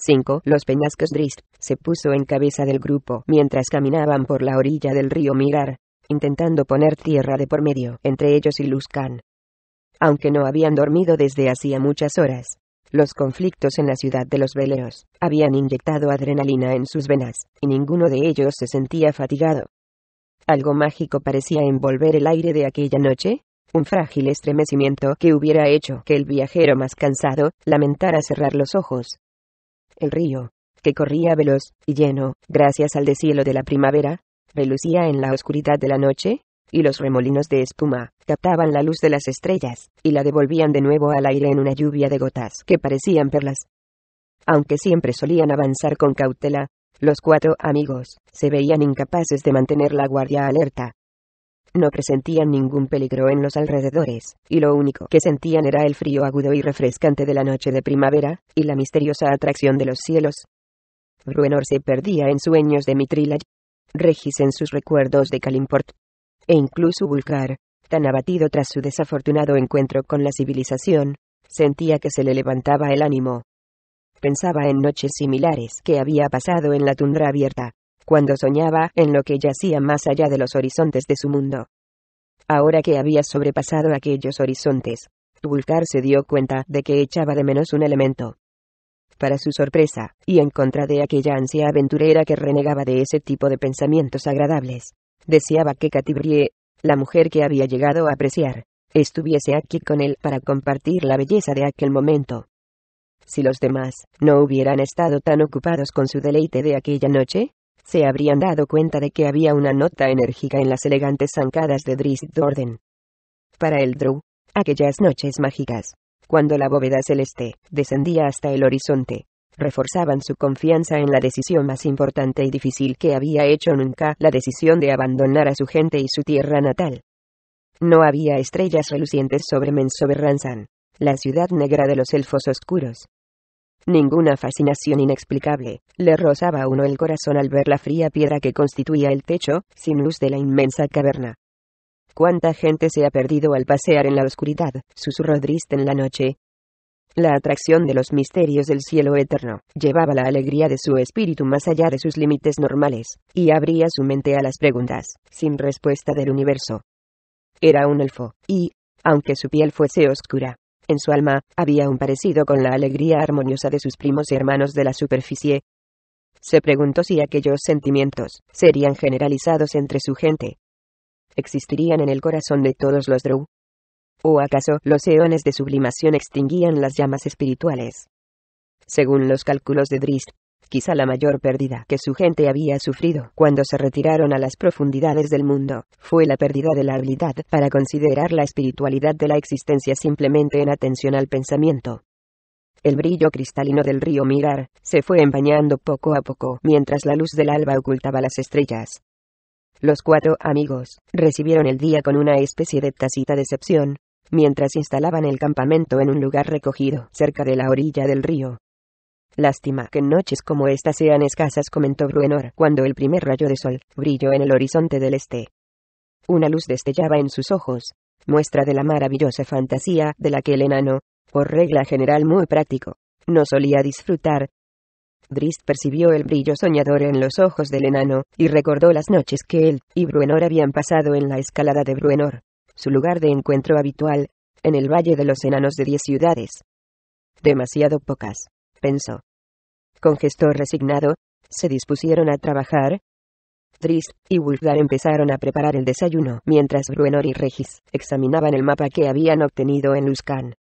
5. Los peñascos. Drizzt se puso en cabeza del grupo mientras caminaban por la orilla del río Mirar, intentando poner tierra de por medio entre ellos y Luzcán. Aunque no habían dormido desde hacía muchas horas, los conflictos en la ciudad de los veleros habían inyectado adrenalina en sus venas, y ninguno de ellos se sentía fatigado. Algo mágico parecía envolver el aire de aquella noche, un frágil estremecimiento que hubiera hecho que el viajero más cansado lamentara cerrar los ojos. El río, que corría veloz y lleno, gracias al deshielo de la primavera, relucía en la oscuridad de la noche, y los remolinos de espuma captaban la luz de las estrellas y la devolvían de nuevo al aire en una lluvia de gotas que parecían perlas. Aunque siempre solían avanzar con cautela, los 4 amigos se veían incapaces de mantener la guardia alerta. No presentían ningún peligro en los alrededores, y lo único que sentían era el frío agudo y refrescante de la noche de primavera, y la misteriosa atracción de los cielos. Bruenor se perdía en sueños de Mithril, Regis en sus recuerdos de Kalimport, e incluso Wulfgar, tan abatido tras su desafortunado encuentro con la civilización, sentía que se le levantaba el ánimo. Pensaba en noches similares que había pasado en la tundra abierta, cuando soñaba en lo que yacía más allá de los horizontes de su mundo. Ahora que había sobrepasado aquellos horizontes, Wulfgar se dio cuenta de que echaba de menos un elemento. Para su sorpresa, y en contra de aquella ansia aventurera que renegaba de ese tipo de pensamientos agradables, deseaba que Catibrie, la mujer que había llegado a apreciar, estuviese aquí con él para compartir la belleza de aquel momento. Si los demás no hubieran estado tan ocupados con su deleite de aquella noche, se habrían dado cuenta de que había una nota enérgica en las elegantes zancadas de Drizzt Do'Urden. Para el Drow, aquellas noches mágicas, cuando la bóveda celeste descendía hasta el horizonte, reforzaban su confianza en la decisión más importante y difícil que había hecho nunca, la decisión de abandonar a su gente y su tierra natal. No había estrellas relucientes sobre Menzoberranzan, la ciudad negra de los elfos oscuros. Ninguna fascinación inexplicable le rozaba a uno el corazón al ver la fría piedra que constituía el techo, sin luz de la inmensa caverna. ¿Cuánta gente se ha perdido al pasear en la oscuridad?, susurró Drizzt en la noche. La atracción de los misterios del cielo eterno llevaba la alegría de su espíritu más allá de sus límites normales, y abría su mente a las preguntas sin respuesta del universo. Era un elfo, y, aunque su piel fuese oscura, en su alma había un parecido con la alegría armoniosa de sus primos y hermanos de la superficie. Se preguntó si aquellos sentimientos serían generalizados entre su gente. ¿Existirían en el corazón de todos los Drow? ¿O acaso los eones de sublimación extinguían las llamas espirituales? Según los cálculos de Drizzt, quizá la mayor pérdida que su gente había sufrido cuando se retiraron a las profundidades del mundo fue la pérdida de la habilidad para considerar la espiritualidad de la existencia simplemente en atención al pensamiento. El brillo cristalino del río Mirar se fue empañando poco a poco mientras la luz del alba ocultaba las estrellas. Los 4 amigos recibieron el día con una especie de tácita decepción, mientras instalaban el campamento en un lugar recogido cerca de la orilla del río. Lástima que noches como esta sean escasas, comentó Bruenor cuando el primer rayo de sol brilló en el horizonte del este. Una luz destellaba en sus ojos, muestra de la maravillosa fantasía de la que el enano, por regla general muy práctico, no solía disfrutar. Drizzt percibió el brillo soñador en los ojos del enano, y recordó las noches que él y Bruenor habían pasado en la escalada de Bruenor, su lugar de encuentro habitual, en el Valle de los Enanos de 10 ciudades. Demasiado pocas, pensó. Con gesto resignado, se dispusieron a trabajar. Drizzt y Wulfgar empezaron a preparar el desayuno, mientras Bruenor y Regis examinaban el mapa que habían obtenido en Luzcán.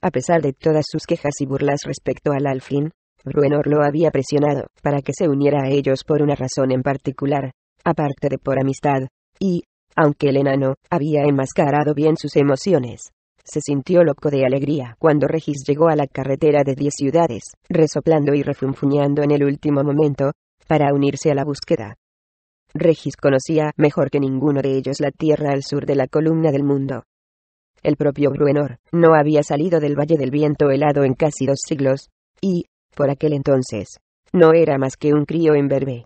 A pesar de todas sus quejas y burlas respecto al Alfin, Bruenor lo había presionado para que se uniera a ellos por una razón en particular, aparte de por amistad, y, aunque el enano había enmascarado bien sus emociones, se sintió loco de alegría cuando Regis llegó a la carretera de 10 ciudades, resoplando y refunfuñando en el último momento, para unirse a la búsqueda. Regis conocía mejor que ninguno de ellos la tierra al sur de la columna del mundo. El propio Bruenor no había salido del Valle del Viento Helado en casi 2 siglos, y, por aquel entonces, no era más que un crío imberbe.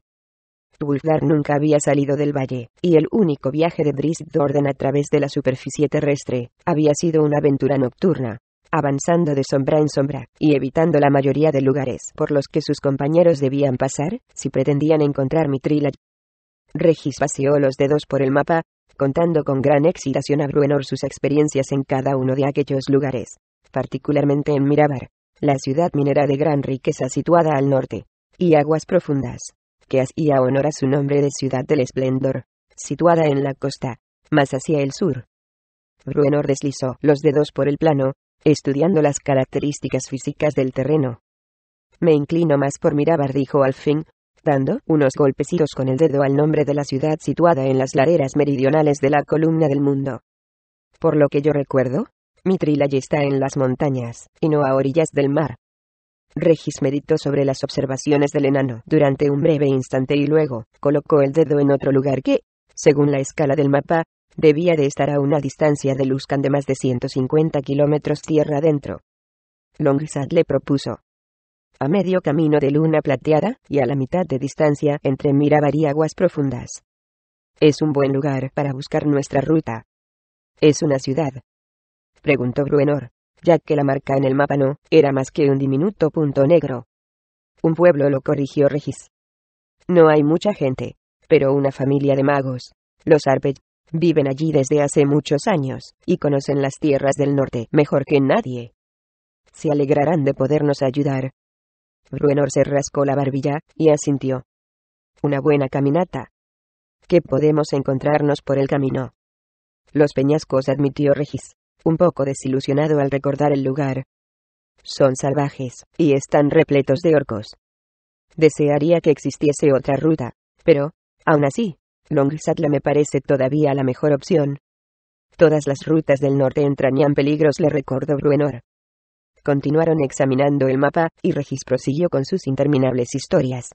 Wulfgar nunca había salido del valle, y el único viaje de Drizzt Do'Urden a través de la superficie terrestre había sido una aventura nocturna, avanzando de sombra en sombra, y evitando la mayoría de lugares por los que sus compañeros debían pasar, si pretendían encontrar Mithril. Regis paseó los dedos por el mapa, contando con gran excitación a Bruenor sus experiencias en cada uno de aquellos lugares, particularmente en Mirabar, la ciudad minera de gran riqueza situada al norte, y aguas profundas, que hacía honor a su nombre de ciudad del esplendor, situada en la costa, más hacia el sur. Bruenor deslizó los dedos por el plano, estudiando las características físicas del terreno. Me inclino más por Mirabar, dijo al fin, dando unos golpecitos con el dedo al nombre de la ciudad situada en las laderas meridionales de la columna del mundo. Por lo que yo recuerdo, Mithril allí está en las montañas, y no a orillas del mar. Regis meditó sobre las observaciones del enano durante un breve instante y luego colocó el dedo en otro lugar que, según la escala del mapa, debía de estar a una distancia de Luskan de más de 150 kilómetros tierra adentro. Longsad le propuso: a medio camino de Luna Plateada, y a la mitad de distancia entre Mirabar y aguas profundas. Es un buen lugar para buscar nuestra ruta. ¿Es una ciudad?, preguntó Bruenor, ya que la marca en el mapa no era más que un diminuto punto negro. Un pueblo, lo corrigió Regis. No hay mucha gente, pero una familia de magos, los Arpej, viven allí desde hace muchos años, y conocen las tierras del norte mejor que nadie. Se alegrarán de podernos ayudar. Bruenor se rascó la barbilla, y asintió. Una buena caminata. ¿Qué podemos encontrarnos por el camino? Los peñascos, admitió Regis, un poco desilusionado al recordar el lugar. Son salvajes, y están repletos de orcos. Desearía que existiese otra ruta, pero, aún así, Longsatla me parece todavía la mejor opción. Todas las rutas del norte entrañan peligros, le recordó Bruenor. Continuaron examinando el mapa, y Regis prosiguió con sus interminables historias.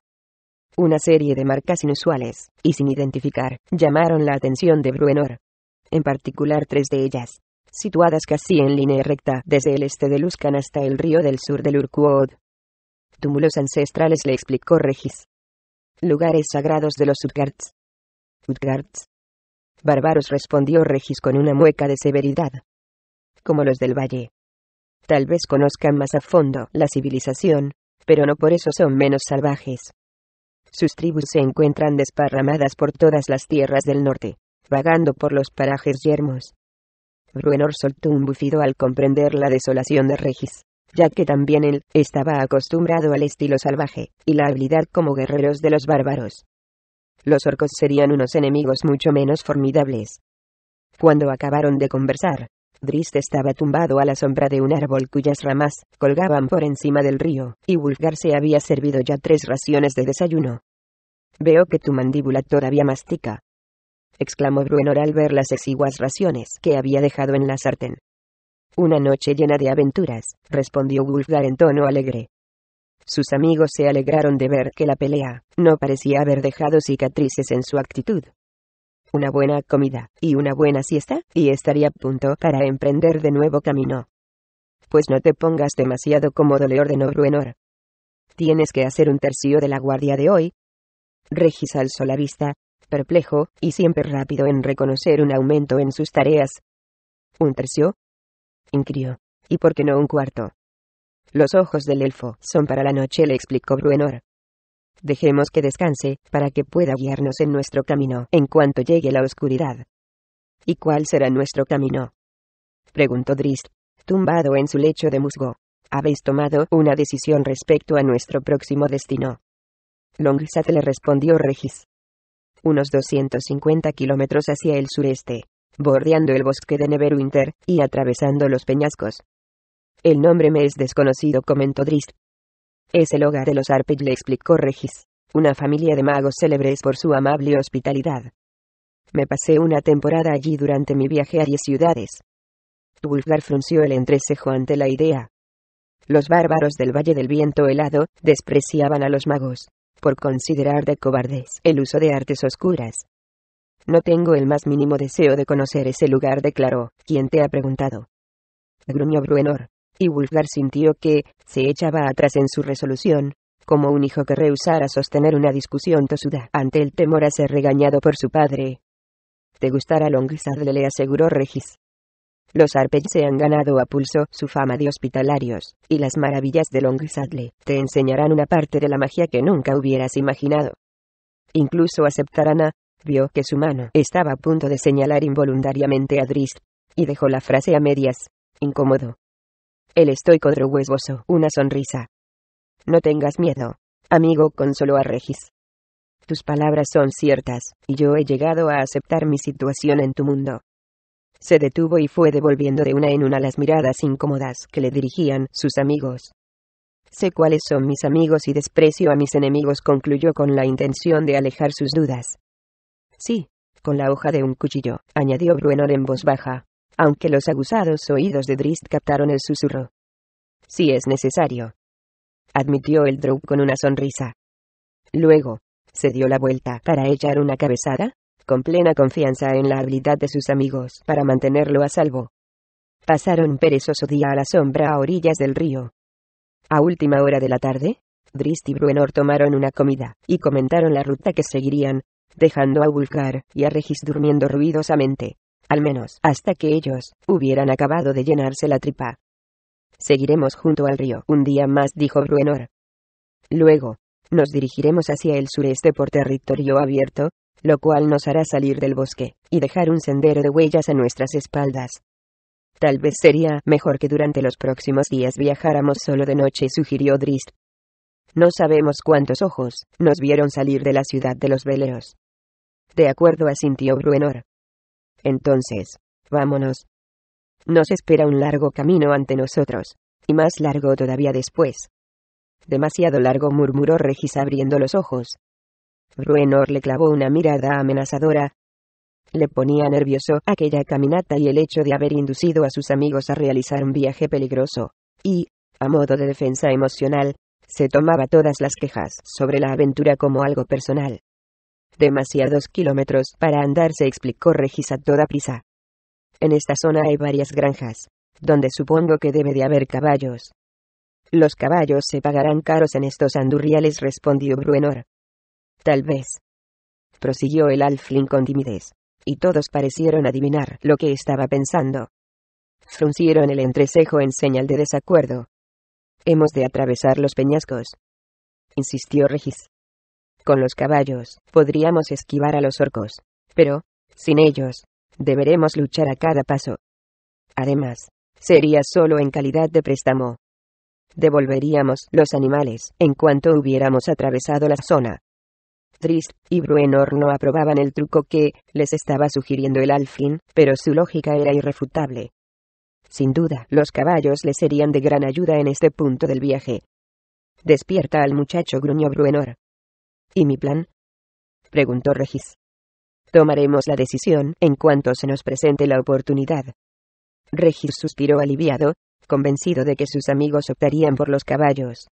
Una serie de marcas inusuales, y sin identificar, llamaron la atención de Bruenor. En particular 3 de ellas, situadas casi en línea recta desde el este de Luskan hasta el río del sur del Urquood. Túmulos ancestrales, le explicó Regis. Lugares sagrados de los Utgards. ¿Utgards? Bárbaros, respondió Regis con una mueca de severidad. Como los del valle. Tal vez conozcan más a fondo la civilización, pero no por eso son menos salvajes. Sus tribus se encuentran desparramadas por todas las tierras del norte, vagando por los parajes yermos. Bruenor soltó un bufido al comprender la desolación de Regis, ya que también él estaba acostumbrado al estilo salvaje y la habilidad como guerreros de los bárbaros. Los orcos serían unos enemigos mucho menos formidables. Cuando acabaron de conversar, Drist estaba tumbado a la sombra de un árbol cuyas ramas colgaban por encima del río, y Wulfgar se había servido ya 3 raciones de desayuno. Veo que tu mandíbula todavía mastica, exclamó Bruenor al ver las exiguas raciones que había dejado en la sartén. Una noche llena de aventuras, respondió Wulfgar en tono alegre. Sus amigos se alegraron de ver que la pelea no parecía haber dejado cicatrices en su actitud. Una buena comida, y una buena siesta, y estaría a punto para emprender de nuevo camino. Pues no te pongas demasiado cómodo, le ordenó Bruenor. Tienes que hacer un tercio de la guardia de hoy. Regis alzó la vista, perplejo, y siempre rápido en reconocer un aumento en sus tareas. ¿Un tercio?, inquirió. ¿Y por qué no un cuarto? Los ojos del elfo son para la noche, le explicó Bruenor. Dejemos que descanse, para que pueda guiarnos en nuestro camino en cuanto llegue la oscuridad. ¿Y cuál será nuestro camino?, preguntó Drist, tumbado en su lecho de musgo. ¿Habéis tomado una decisión respecto a nuestro próximo destino? Longsat, le respondió Regis. Unos 250 kilómetros hacia el sureste, bordeando el bosque de Neverwinter, y atravesando los peñascos. El nombre me es desconocido, comentó Drist. Es el hogar de los Arpej, le explicó Regis, una familia de magos célebres por su amable hospitalidad. Me pasé una temporada allí durante mi viaje a 10 ciudades. Wulfgar frunció el entrecejo ante la idea. Los bárbaros del Valle del Viento Helado despreciaban a los magos, por considerar de cobardes el uso de artes oscuras. No tengo el más mínimo deseo de conocer ese lugar, declaró. ¿Quién te ha preguntado?, gruñó Bruenor, y Wulfgar sintió que se echaba atrás en su resolución, como un hijo que rehusara sostener una discusión tosuda ante el temor a ser regañado por su padre. Te gustará Longsad, le aseguró Regis. Los Arpey se han ganado a pulso su fama de hospitalarios, y las maravillas de Longsadle te enseñarán una parte de la magia que nunca hubieras imaginado. Incluso aceptarán vio que su mano estaba a punto de señalar involuntariamente a Drist, y dejó la frase a medias, incómodo. El estoico Drow esbozó una sonrisa. No tengas miedo, amigo, consoló a Regis. Tus palabras son ciertas, y yo he llegado a aceptar mi situación en tu mundo. Se detuvo y fue devolviendo de una en una las miradas incómodas que le dirigían sus amigos. Sé cuáles son mis amigos y desprecio a mis enemigos, concluyó con la intención de alejar sus dudas. Sí, con la hoja de un cuchillo, añadió Bruenor en voz baja, aunque los aguzados oídos de Drist captaron el susurro. Si es necesario, admitió el Drow con una sonrisa. Luego, se dio la vuelta para echar una cabezada, con plena confianza en la habilidad de sus amigos para mantenerlo a salvo. Pasaron un perezoso día a la sombra a orillas del río. A última hora de la tarde, Drist y Bruenor tomaron una comida, y comentaron la ruta que seguirían, dejando a Wulfgar y a Regis durmiendo ruidosamente, al menos hasta que ellos hubieran acabado de llenarse la tripa. Seguiremos junto al río un día más, dijo Bruenor. Luego, nos dirigiremos hacia el sureste por territorio abierto, lo cual nos hará salir del bosque, y dejar un sendero de huellas a nuestras espaldas. Tal vez sería mejor que durante los próximos días viajáramos solo de noche, sugirió Drist. No sabemos cuántos ojos nos vieron salir de la ciudad de los veleros. De acuerdo, asintió Bruenor. Entonces, vámonos. Nos espera un largo camino ante nosotros, y más largo todavía después. Demasiado largo, murmuró Regis abriendo los ojos. Bruenor le clavó una mirada amenazadora. Le ponía nervioso aquella caminata y el hecho de haber inducido a sus amigos a realizar un viaje peligroso, y, a modo de defensa emocional, se tomaba todas las quejas sobre la aventura como algo personal. Demasiados kilómetros para andar, se explicó Regis a toda prisa. En esta zona hay varias granjas, donde supongo que debe de haber caballos. Los caballos se pagarán caros en estos andurriales, respondió Bruenor. Tal vez, prosiguió el halfling con timidez, y todos parecieron adivinar lo que estaba pensando. Fruncieron el entrecejo en señal de desacuerdo. Hemos de atravesar los peñascos, insistió Regis. Con los caballos podríamos esquivar a los orcos, pero, sin ellos, deberemos luchar a cada paso. Además, sería solo en calidad de préstamo. Devolveríamos los animales en cuanto hubiéramos atravesado la zona. Drist y Bruenor no aprobaban el truco que les estaba sugiriendo el halfling, pero su lógica era irrefutable. Sin duda, los caballos les serían de gran ayuda en este punto del viaje. Despierta al muchacho, gruñó Bruenor. ¿Y mi plan?, preguntó Regis. Tomaremos la decisión en cuanto se nos presente la oportunidad. Regis suspiró aliviado, convencido de que sus amigos optarían por los caballos.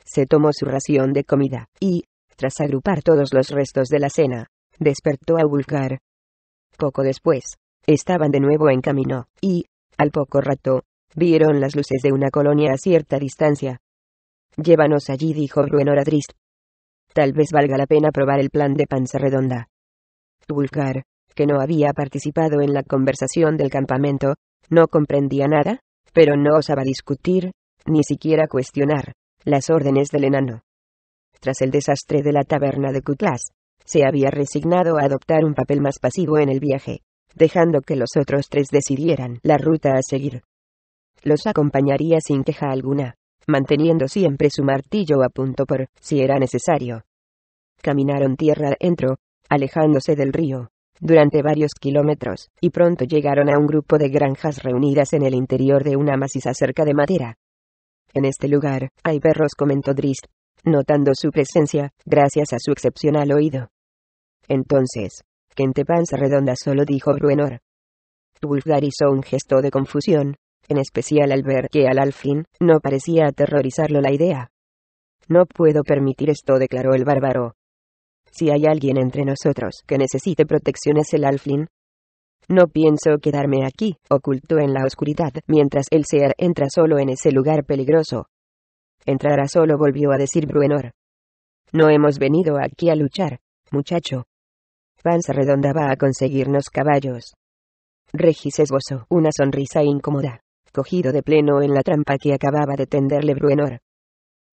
Se tomó su ración de comida, y, tras agrupar todos los restos de la cena, despertó a Wulfgar. Poco después, estaban de nuevo en camino, y, al poco rato, vieron las luces de una colonia a cierta distancia. Llévanos allí, dijo Bruenor a Drist. Tal vez valga la pena probar el plan de Panza Redonda. Wulfgar, que no había participado en la conversación del campamento, no comprendía nada, pero no osaba discutir, ni siquiera cuestionar, las órdenes del enano. Tras el desastre de la taberna de Cutlass, se había resignado a adoptar un papel más pasivo en el viaje, dejando que los otros tres decidieran la ruta a seguir. Los acompañaría sin queja alguna, manteniendo siempre su martillo a punto por si era necesario. Caminaron tierra adentro, alejándose del río, durante varios kilómetros, y pronto llegaron a un grupo de granjas reunidas en el interior de una maciza cerca de madera. En este lugar hay perros, comentó Drist, notando su presencia, gracias a su excepcional oído. Entonces, gente Panza Redonda solo, dijo Bruenor. Wulfgar hizo un gesto de confusión, en especial al ver que al halfling no parecía aterrorizarlo la idea. No puedo permitir esto, declaró el bárbaro. Si hay alguien entre nosotros que necesite protección es el halfling. No pienso quedarme aquí, oculto en la oscuridad, mientras el Seer entra solo en ese lugar peligroso. Entrará solo, volvió a decir Bruenor. No hemos venido aquí a luchar, muchacho. Panza Redonda va a conseguirnos caballos. Regis esbozó una sonrisa incómoda, cogido de pleno en la trampa que acababa de tenderle Bruenor.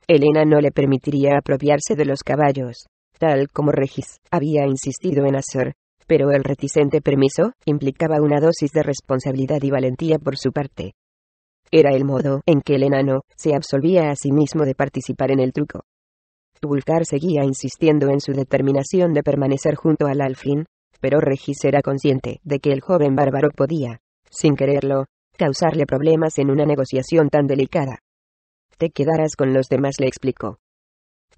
Elena no le permitiría apropiarse de los caballos, tal como Regis había insistido en hacer, pero el reticente permiso implicaba una dosis de responsabilidad y valentía por su parte. Era el modo en que el enano se absolvía a sí mismo de participar en el truco. Wulfgar seguía insistiendo en su determinación de permanecer junto al alfil, pero Regis era consciente de que el joven bárbaro podía, sin quererlo, causarle problemas en una negociación tan delicada. Te quedarás con los demás, le explicó.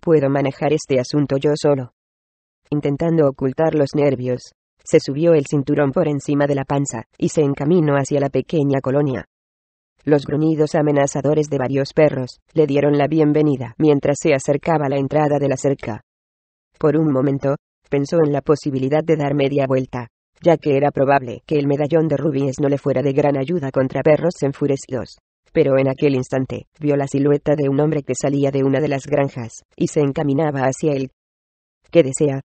Puedo manejar este asunto yo solo. Intentando ocultar los nervios, se subió el cinturón por encima de la panza y se encaminó hacia la pequeña colonia. Los gruñidos amenazadores de varios perros le dieron la bienvenida mientras se acercaba a la entrada de la cerca. Por un momento, pensó en la posibilidad de dar media vuelta, ya que era probable que el medallón de rubíes no le fuera de gran ayuda contra perros enfurecidos. Pero en aquel instante, vio la silueta de un hombre que salía de una de las granjas y se encaminaba hacia él. ¿Qué desea?,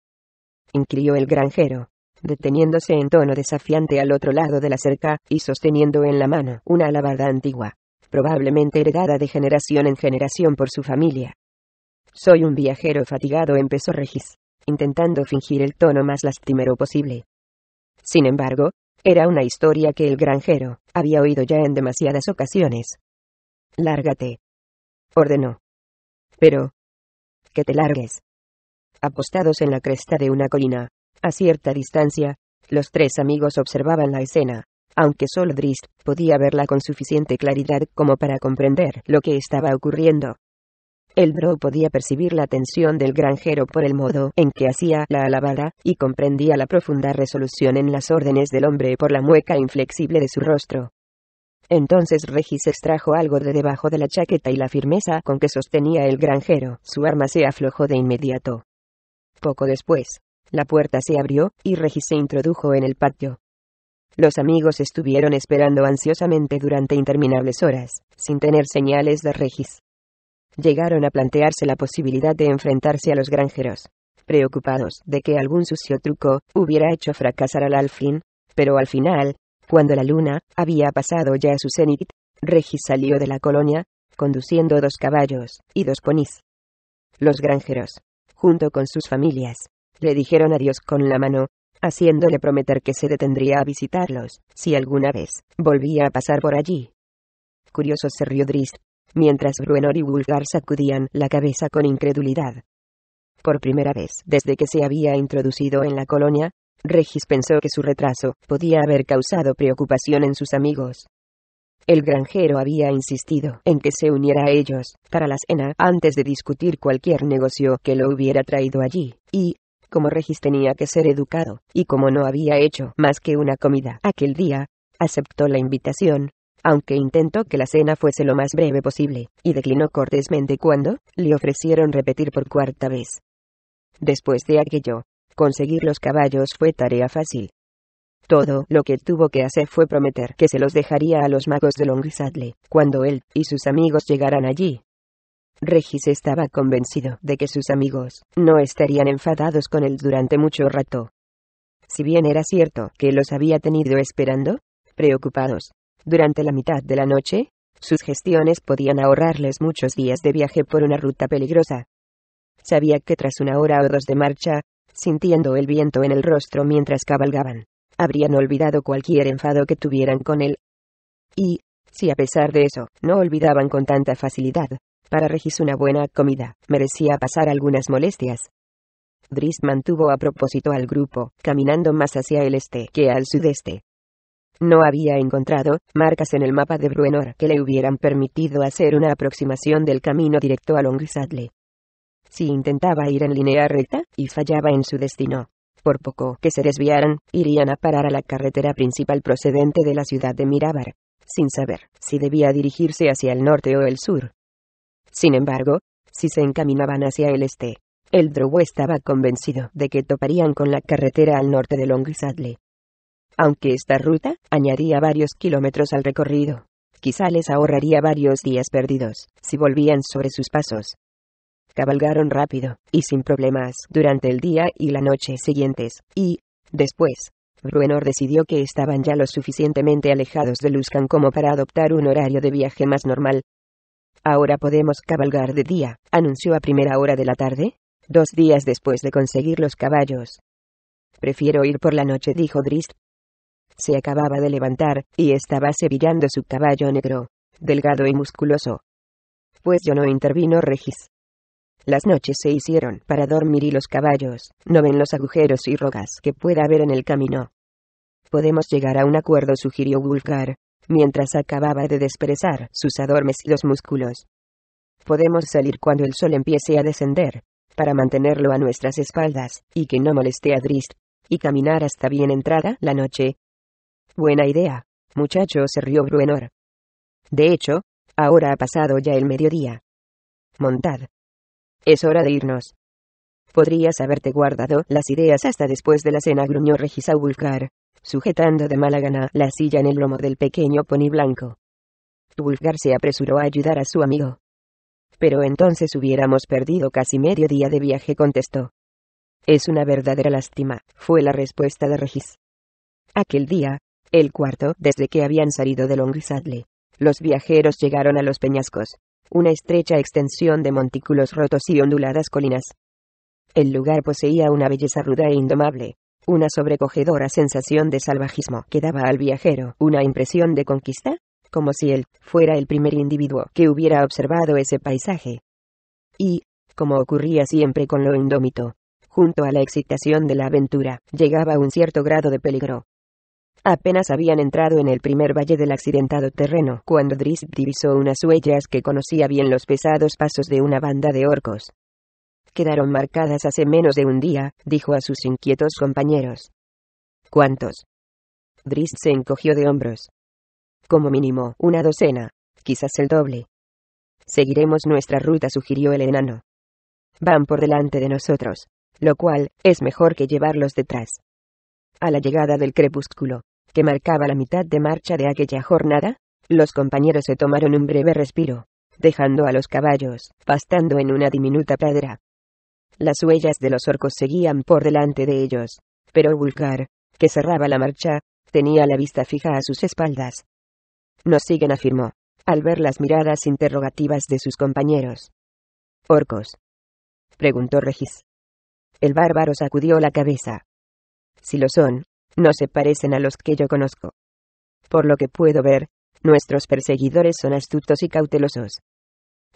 inquirió el granjero, deteniéndose en tono desafiante al otro lado de la cerca y sosteniendo en la mano una alabarda antigua, probablemente heredada de generación en generación por su familia. Soy un viajero fatigado, empezó Regis, intentando fingir el tono más lastimero posible. Sin embargo, era una historia que el granjero había oído ya en demasiadas ocasiones. Lárgate, ordenó. Pero, que te largues. Apostados en la cresta de una colina, a cierta distancia, los tres amigos observaban la escena, aunque solo Drizzt podía verla con suficiente claridad como para comprender lo que estaba ocurriendo. El drow podía percibir la tensión del granjero por el modo en que hacía la alabarda, y comprendía la profunda resolución en las órdenes del hombre por la mueca inflexible de su rostro. Entonces Regis extrajo algo de debajo de la chaqueta y la firmeza con que sostenía el granjero, su arma se aflojó de inmediato. Poco después, la puerta se abrió, y Regis se introdujo en el patio. Los amigos estuvieron esperando ansiosamente durante interminables horas, sin tener señales de Regis. Llegaron a plantearse la posibilidad de enfrentarse a los granjeros, preocupados de que algún sucio truco hubiera hecho fracasar al alfil, pero al final, cuando la luna había pasado ya su cenit, Regis salió de la colonia, conduciendo 2 caballos y 2 ponís. Los granjeros, junto con sus familias, le dijeron adiós con la mano, haciéndole prometer que se detendría a visitarlos, si alguna vez volvía a pasar por allí. Curioso, se rió Drizzt, mientras Bruenor y Wulfgar sacudían la cabeza con incredulidad. Por primera vez desde que se había introducido en la colonia, Regis pensó que su retraso podía haber causado preocupación en sus amigos. El granjero había insistido en que se uniera a ellos para la cena antes de discutir cualquier negocio que lo hubiera traído allí, y, como Regis tenía que ser educado, y como no había hecho más que una comida aquel día, aceptó la invitación, aunque intentó que la cena fuese lo más breve posible, y declinó cortésmente cuando le ofrecieron repetir por 4ª vez. Después de aquello, conseguir los caballos fue tarea fácil. Todo lo que tuvo que hacer fue prometer que se los dejaría a los magos de Longrisadle, cuando él y sus amigos llegaran allí. Regis estaba convencido de que sus amigos no estarían enfadados con él durante mucho rato. Si bien era cierto que los había tenido esperando, preocupados, durante la mitad de la noche, sus gestiones podían ahorrarles muchos días de viaje por una ruta peligrosa. Sabía que tras 1 hora o 2 de marcha, sintiendo el viento en el rostro mientras cabalgaban, habrían olvidado cualquier enfado que tuvieran con él. Y, si a pesar de eso, no olvidaban con tanta facilidad, para Regis una buena comida merecía pasar algunas molestias. Drizzt mantuvo a propósito al grupo, caminando más hacia el este que al sudeste. No había encontrado marcas en el mapa de Bruenor que le hubieran permitido hacer una aproximación del camino directo a Longrisadle. Si intentaba ir en línea recta y fallaba en su destino, por poco que se desviaran, irían a parar a la carretera principal procedente de la ciudad de Mirabar, sin saber si debía dirigirse hacia el norte o el sur. Sin embargo, si se encaminaban hacia el este, el drow estaba convencido de que toparían con la carretera al norte de Longrisadle. Aunque esta ruta añadía varios kilómetros al recorrido, quizá les ahorraría varios días perdidos si volvían sobre sus pasos. Cabalgaron rápido y sin problemas durante el día y la noche siguientes, y, después, Bruenor decidió que estaban ya lo suficientemente alejados de Luskan como para adoptar un horario de viaje más normal. Ahora podemos cabalgar de día, anunció a primera hora de la tarde, 2 días después de conseguir los caballos. Prefiero ir por la noche, dijo Drist. Se acababa de levantar, y estaba cepillando su caballo negro, delgado y musculoso. Pues yo no, intervino Regis. Las noches se hicieron para dormir y los caballos no ven los agujeros y rocas que pueda haber en el camino. Podemos llegar a un acuerdo, sugirió Wulfgar, mientras acababa de desperezar sus adormecidos músculos. Podemos salir cuando el sol empiece a descender, para mantenerlo a nuestras espaldas, y que no moleste a Drist, y caminar hasta bien entrada la noche. Buena idea, muchacho, se rió Bruenor. De hecho, ahora ha pasado ya el mediodía. Montad. Es hora de irnos. Podrías haberte guardado las ideas hasta después de la cena, gruñó Regis a Wulfgar, sujetando de mala gana la silla en el lomo del pequeño pony blanco. Wulfgar se apresuró a ayudar a su amigo. Pero entonces hubiéramos perdido casi medio día de viaje, contestó. Es una verdadera lástima, fue la respuesta de Regis. Aquel día, el cuarto desde que habían salido de Longsaddle, los viajeros llegaron a los peñascos, una estrecha extensión de montículos rotos y onduladas colinas. El lugar poseía una belleza ruda e indomable, una sobrecogedora sensación de salvajismo que daba al viajero una impresión de conquista, como si él fuera el primer individuo que hubiera observado ese paisaje. Y, como ocurría siempre con lo indómito, junto a la excitación de la aventura, llegaba un cierto grado de peligro. Apenas habían entrado en el primer valle del accidentado terreno, cuando Drist divisó unas huellas que conocía bien, los pesados pasos de una banda de orcos. Quedaron marcadas hace menos de un día, dijo a sus inquietos compañeros. ¿Cuántos? Drist se encogió de hombros. Como mínimo, 1 docena, quizás el doble. Seguiremos nuestra ruta, sugirió el enano. Van por delante de nosotros, lo cual es mejor que llevarlos detrás. A la llegada del crepúsculo, que marcaba la mitad de marcha de aquella jornada, los compañeros se tomaron un breve respiro, dejando a los caballos pastando en una diminuta pradera. Las huellas de los orcos seguían por delante de ellos, pero Wulfgar, que cerraba la marcha, tenía la vista fija a sus espaldas. Nos siguen, afirmó, al ver las miradas interrogativas de sus compañeros. ¿Orcos?, preguntó Regis. El bárbaro sacudió la cabeza. Si lo son, no se parecen a los que yo conozco. Por lo que puedo ver, nuestros perseguidores son astutos y cautelosos.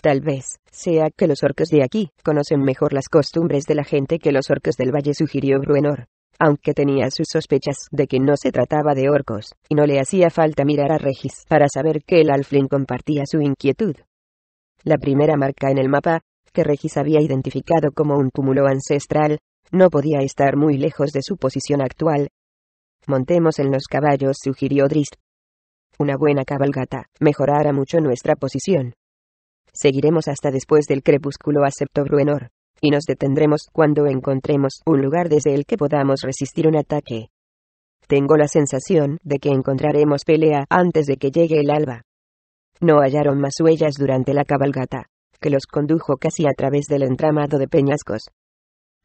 Tal vez sea que los orcos de aquí conocen mejor las costumbres de la gente que los orcos del valle, sugirió Bruenor, aunque tenía sus sospechas de que no se trataba de orcos, y no le hacía falta mirar a Regis para saber que el halfling compartía su inquietud. La primera marca en el mapa, que Regis había identificado como un túmulo ancestral, no podía estar muy lejos de su posición actual. Montemos en los caballos, sugirió Drist. Una buena cabalgata mejorará mucho nuestra posición. Seguiremos hasta después del crepúsculo, aceptó Bruenor, y nos detendremos cuando encontremos un lugar desde el que podamos resistir un ataque. Tengo la sensación de que encontraremos pelea antes de que llegue el alba. No hallaron más huellas durante la cabalgata, que los condujo casi a través del entramado de peñascos.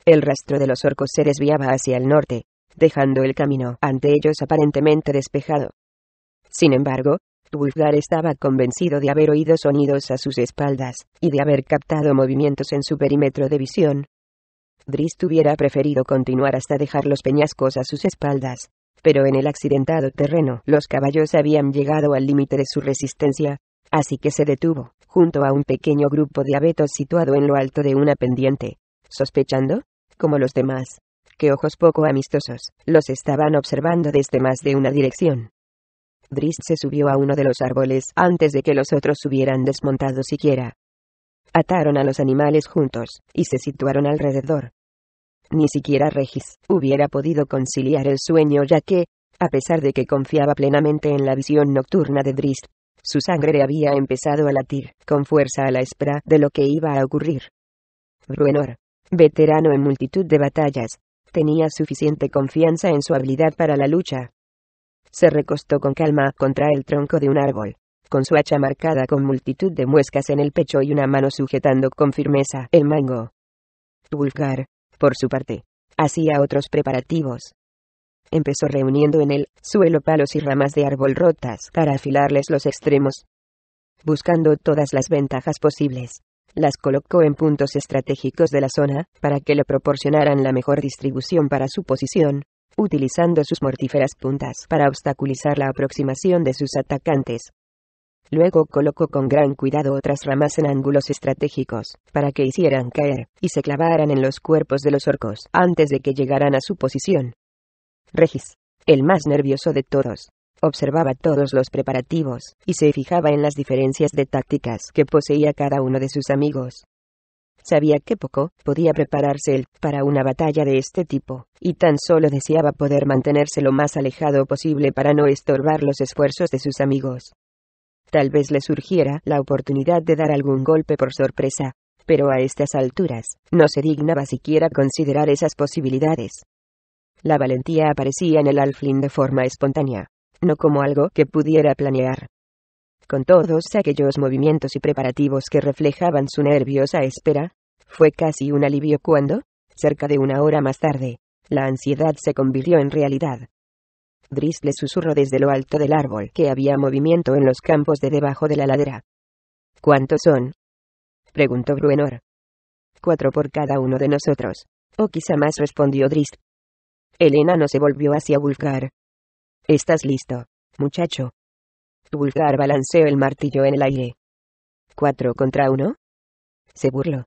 El rastro de los orcos se desviaba hacia el norte, dejando el camino ante ellos aparentemente despejado. Sin embargo, Wulfgar estaba convencido de haber oído sonidos a sus espaldas, y de haber captado movimientos en su perímetro de visión. Drist hubiera preferido continuar hasta dejar los peñascos a sus espaldas, pero en el accidentado terreno los caballos habían llegado al límite de su resistencia, así que se detuvo, junto a un pequeño grupo de abetos situado en lo alto de una pendiente, sospechando, como los demás, que ojos poco amistosos los estaban observando desde más de una dirección. Drist se subió a uno de los árboles antes de que los otros hubieran desmontado siquiera. Ataron a los animales juntos, y se situaron alrededor. Ni siquiera Regis hubiera podido conciliar el sueño, ya que, a pesar de que confiaba plenamente en la visión nocturna de Drist, su sangre había empezado a latir con fuerza a la espera de lo que iba a ocurrir. Bruenor, veterano en multitud de batallas, tenía suficiente confianza en su habilidad para la lucha. Se recostó con calma contra el tronco de un árbol, con su hacha marcada con multitud de muescas en el pecho y una mano sujetando con firmeza el mango. Wulfgar, por su parte, hacía otros preparativos. empezó reuniendo en el suelo palos y ramas de árbol rotas para afilarles los extremos. Buscando todas las ventajas posibles, las colocó en puntos estratégicos de la zona, para que le proporcionaran la mejor distribución para su posición, utilizando sus mortíferas puntas para obstaculizar la aproximación de sus atacantes. Luego colocó con gran cuidado otras ramas en ángulos estratégicos, para que hicieran caer, y se clavaran en los cuerpos de los orcos, antes de que llegaran a su posición. Regis, el más nervioso de todos, observaba todos los preparativos, y se fijaba en las diferencias de tácticas que poseía cada uno de sus amigos. Sabía que poco podía prepararse él para una batalla de este tipo, y tan solo deseaba poder mantenerse lo más alejado posible para no estorbar los esfuerzos de sus amigos. Tal vez le surgiera la oportunidad de dar algún golpe por sorpresa, pero a estas alturas, no se dignaba siquiera considerar esas posibilidades. La valentía aparecía en el halfling de forma espontánea, no como algo que pudiera planear. Con todos aquellos movimientos y preparativos que reflejaban su nerviosa espera, fue casi un alivio cuando, cerca de una hora más tarde, la ansiedad se convirtió en realidad. Drizzt le susurró desde lo alto del árbol que había movimiento en los campos de debajo de la ladera. ¿Cuántos son?, preguntó Bruenor. 4 por cada uno de nosotros. O quizá más, respondió Drizzt. El enano se volvió hacia Wulfgar. ¿Estás listo, muchacho? Wulfgar balanceó el martillo en el aire. 4 contra 1. Se burló.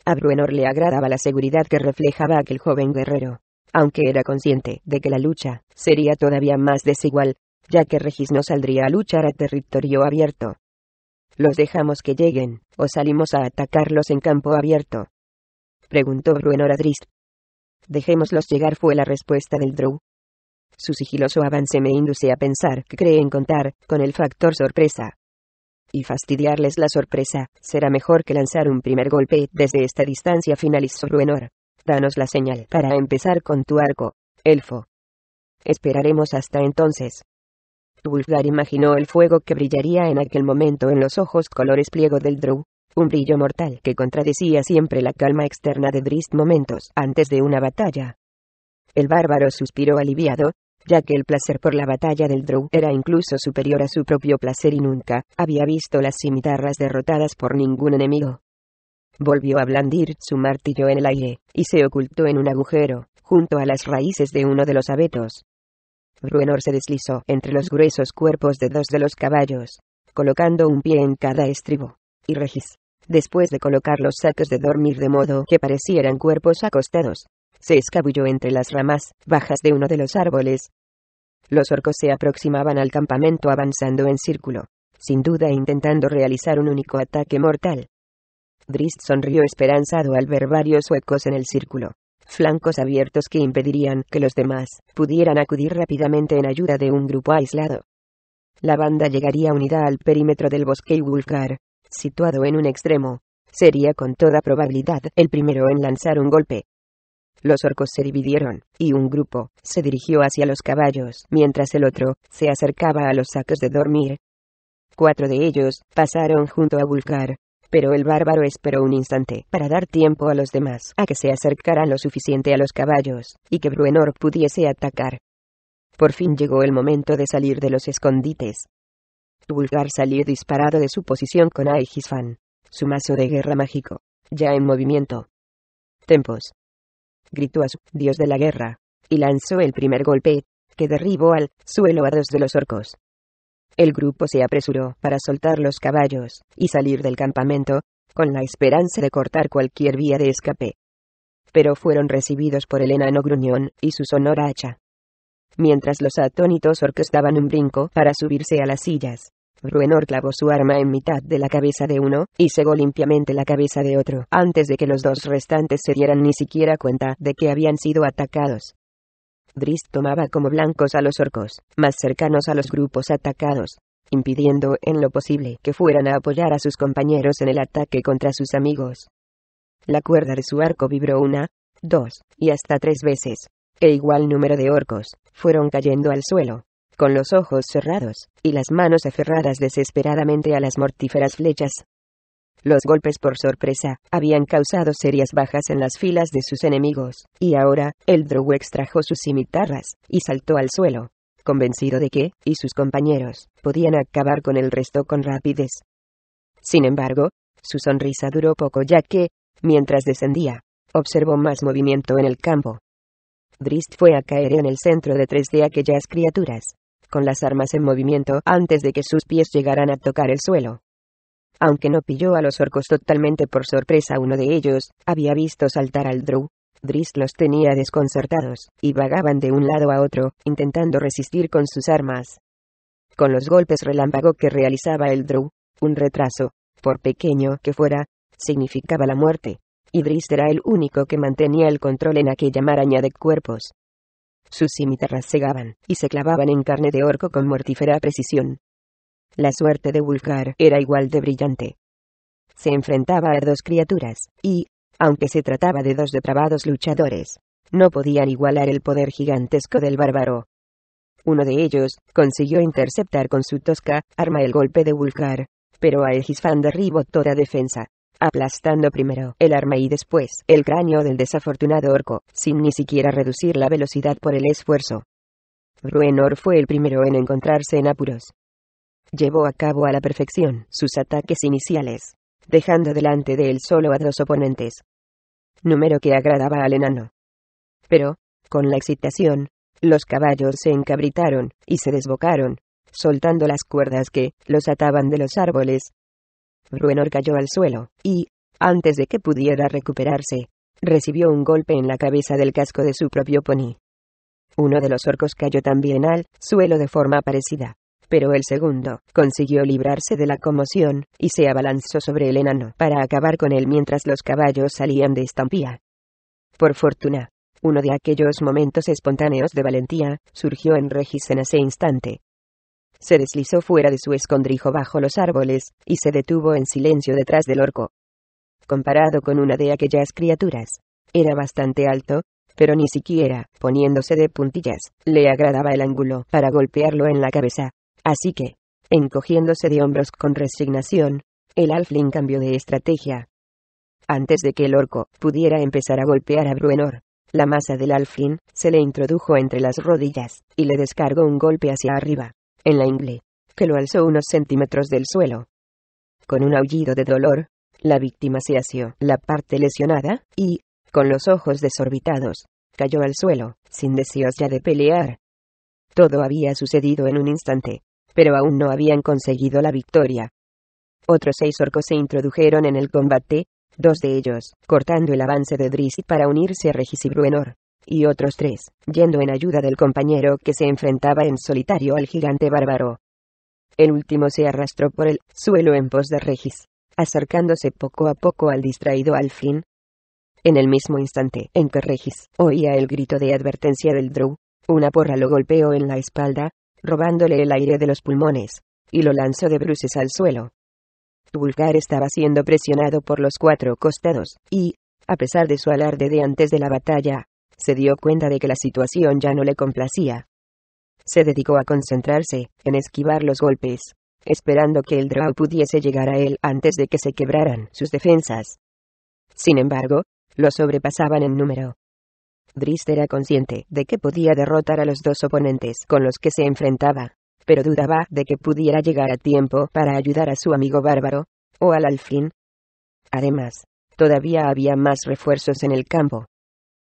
A Bruenor le agradaba la seguridad que reflejaba aquel joven guerrero, aunque era consciente de que la lucha sería todavía más desigual, ya que Regis no saldría a luchar a territorio abierto. ¿Los dejamos que lleguen, o salimos a atacarlos en campo abierto?, preguntó Bruenor a Drizzt. Dejémoslos llegar, fue la respuesta del drow. Su sigiloso avance me induce a pensar que creen contar con el factor sorpresa. Y fastidiarles la sorpresa será mejor que lanzar un primer golpe desde esta distancia, finalizó Bruenor. Danos la señal para empezar con tu arco, elfo. Esperaremos hasta entonces. Wulfgar imaginó el fuego que brillaría en aquel momento en los ojos colores pliego del drow, un brillo mortal que contradecía siempre la calma externa de Drizzt momentos antes de una batalla. El bárbaro suspiró aliviado, ya que el placer por la batalla del drow era incluso superior a su propio placer y nunca había visto las cimitarras derrotadas por ningún enemigo. Volvió a blandir su martillo en el aire, y se ocultó en un agujero, junto a las raíces de uno de los abetos. Bruenor se deslizó entre los gruesos cuerpos de 2 de los caballos, colocando un pie en cada estribo, y Regis, después de colocar los sacos de dormir de modo que parecieran cuerpos acostados, se escabulló entre las ramas bajas de uno de los árboles. Los orcos se aproximaban al campamento avanzando en círculo, sin duda intentando realizar un único ataque mortal. Drizzt sonrió esperanzado al ver varios huecos en el círculo, flancos abiertos que impedirían que los demás pudieran acudir rápidamente en ayuda de un grupo aislado. La banda llegaría unida al perímetro del bosque y Wulfgar, situado en un extremo, sería con toda probabilidad el primero en lanzar un golpe. Los orcos se dividieron, y un grupo se dirigió hacia los caballos, mientras el otro se acercaba a los sacos de dormir. 4 de ellos pasaron junto a Wulfgar, pero el bárbaro esperó un instante para dar tiempo a los demás a que se acercaran lo suficiente a los caballos, y que Bruenor pudiese atacar. Por fin llegó el momento de salir de los escondites. Wulfgar salió disparado de su posición con Aegisfan, su mazo de guerra mágico, ya en movimiento. Tempos, gritó a su dios de la guerra, y lanzó el primer golpe, que derribó al suelo a 2 de los orcos. El grupo se apresuró para soltar los caballos y salir del campamento, con la esperanza de cortar cualquier vía de escape. Pero fueron recibidos por el enano gruñón y su sonora hacha. Mientras los atónitos orcos daban un brinco para subirse a las sillas, Bruenor clavó su arma en mitad de la cabeza de uno y cegó limpiamente la cabeza de otro, antes de que los 2 restantes se dieran ni siquiera cuenta de que habían sido atacados. Drizzt tomaba como blancos a los orcos, más cercanos a los grupos atacados, impidiendo en lo posible que fueran a apoyar a sus compañeros en el ataque contra sus amigos. La cuerda de su arco vibró 1, 2, y hasta 3 veces, e igual número de orcos fueron cayendo al suelo, con los ojos cerrados, y las manos aferradas desesperadamente a las mortíferas flechas. Los golpes por sorpresa habían causado serias bajas en las filas de sus enemigos, y ahora, el Drow extrajo sus cimitarras, y saltó al suelo, convencido de que, y sus compañeros, podían acabar con el resto con rapidez. Sin embargo, su sonrisa duró poco ya que, mientras descendía, observó más movimiento en el campo. Drizzt fue a caer en el centro de 3 de aquellas criaturas, con las armas en movimiento antes de que sus pies llegaran a tocar el suelo. Aunque no pilló a los orcos totalmente por sorpresa, uno de ellos había visto saltar al Drow. Drizzt los tenía desconcertados, y vagaban de un lado a otro, intentando resistir con sus armas. Con los golpes relámpago que realizaba el Drow, un retraso, por pequeño que fuera, significaba la muerte, y Drizzt era el único que mantenía el control en aquella maraña de cuerpos. Sus cimitarras cegaban, y se clavaban en carne de orco con mortífera precisión. La suerte de Wulfgar era igual de brillante. Se enfrentaba a 2 criaturas, y, aunque se trataba de 2 depravados luchadores, no podían igualar el poder gigantesco del bárbaro. Uno de ellos consiguió interceptar con su tosca arma el golpe de Wulfgar, pero Aegisfand derribó toda defensa, aplastando primero el arma y después el cráneo del desafortunado orco, sin ni siquiera reducir la velocidad por el esfuerzo. Bruenor fue el primero en encontrarse en apuros. Llevó a cabo a la perfección sus ataques iniciales, dejando delante de él solo a 2 oponentes. Número que agradaba al enano. Pero, con la excitación, los caballos se encabritaron y se desbocaron, soltando las cuerdas que los ataban de los árboles. Bruenor cayó al suelo, y, antes de que pudiera recuperarse, recibió un golpe en la cabeza del casco de su propio pony. Uno de los orcos cayó también al suelo de forma parecida, pero el segundo consiguió librarse de la conmoción, y se abalanzó sobre el enano para acabar con él mientras los caballos salían de estampida. Por fortuna, uno de aquellos momentos espontáneos de valentía surgió en Regis en ese instante. Se deslizó fuera de su escondrijo bajo los árboles, y se detuvo en silencio detrás del orco. Comparado con una de aquellas criaturas, era bastante alto, pero ni siquiera, poniéndose de puntillas, le agradaba el ángulo para golpearlo en la cabeza. Así que, encogiéndose de hombros con resignación, el halfling cambió de estrategia. Antes de que el orco pudiera empezar a golpear a Bruenor, la masa del halfling se le introdujo entre las rodillas, y le descargó un golpe hacia arriba, en la ingle, que lo alzó unos centímetros del suelo. Con un aullido de dolor, la víctima se asió la parte lesionada, y, con los ojos desorbitados, cayó al suelo, sin deseos ya de pelear. Todo había sucedido en un instante, pero aún no habían conseguido la victoria. Otros 6 orcos se introdujeron en el combate, 2 de ellos, cortando el avance de Drizzt para unirse a Regis y Bruenor, y otros 3, yendo en ayuda del compañero que se enfrentaba en solitario al gigante bárbaro. El último se arrastró por el suelo en pos de Regis, acercándose poco a poco al distraído halfling. En el mismo instante en que Regis oía el grito de advertencia del Drow, una porra lo golpeó en la espalda, robándole el aire de los pulmones, y lo lanzó de bruces al suelo. Wulfgar estaba siendo presionado por los 4 costados, y, a pesar de su alarde de antes de la batalla, se dio cuenta de que la situación ya no le complacía. Se dedicó a concentrarse en esquivar los golpes, esperando que el Drow pudiese llegar a él antes de que se quebraran sus defensas. Sin embargo, lo sobrepasaban en número. Drizzt era consciente de que podía derrotar a los 2 oponentes con los que se enfrentaba, pero dudaba de que pudiera llegar a tiempo para ayudar a su amigo bárbaro, o al halfling. Además, todavía había más refuerzos en el campo.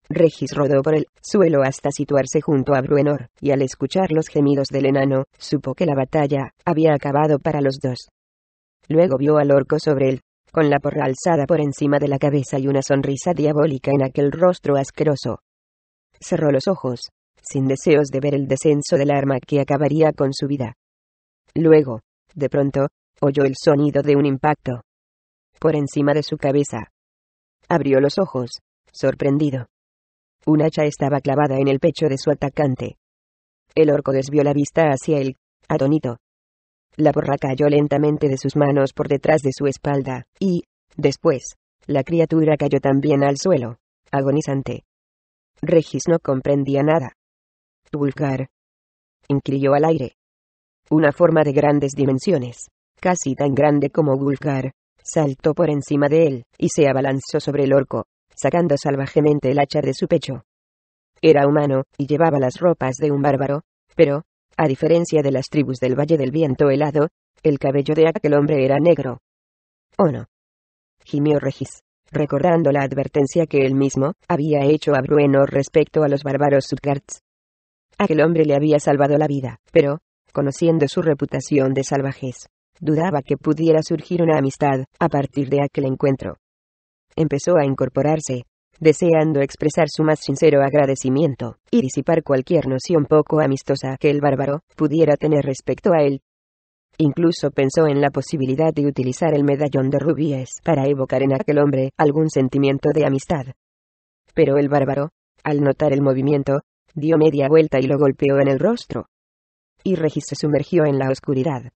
Regis rodó por el suelo hasta situarse junto a Bruenor, y al escuchar los gemidos del enano, supo que la batalla había acabado para los 2. Luego vio al orco sobre él, con la porra alzada por encima de la cabeza y una sonrisa diabólica en aquel rostro asqueroso. Cerró los ojos, sin deseos de ver el descenso del arma que acabaría con su vida. Luego, de pronto, oyó el sonido de un impacto por encima de su cabeza. Abrió los ojos, sorprendido. Un hacha estaba clavada en el pecho de su atacante. El orco desvió la vista hacia él, atónito. La porra cayó lentamente de sus manos por detrás de su espalda, y, después, la criatura cayó también al suelo, agonizante. Regis no comprendía nada. Wulfgar, inquirió al aire. Una forma de grandes dimensiones, casi tan grande como Wulfgar, saltó por encima de él, y se abalanzó sobre el orco, sacando salvajemente el hacha de su pecho. Era humano, y llevaba las ropas de un bárbaro, pero, a diferencia de las tribus del Valle del Viento Helado, el cabello de aquel hombre era negro. «Oh no», gimió Regis, recordando la advertencia que él mismo había hecho a Bruenor respecto a los bárbaros Utgards. Aquel hombre le había salvado la vida, pero, conociendo su reputación de salvajes, dudaba que pudiera surgir una amistad a partir de aquel encuentro. Empezó a incorporarse, deseando expresar su más sincero agradecimiento y disipar cualquier noción poco amistosa que el bárbaro pudiera tener respecto a él. Incluso pensó en la posibilidad de utilizar el medallón de rubíes para evocar en aquel hombre algún sentimiento de amistad. Pero el bárbaro, al notar el movimiento, dio media vuelta y lo golpeó en el rostro. Y Regis se sumergió en la oscuridad,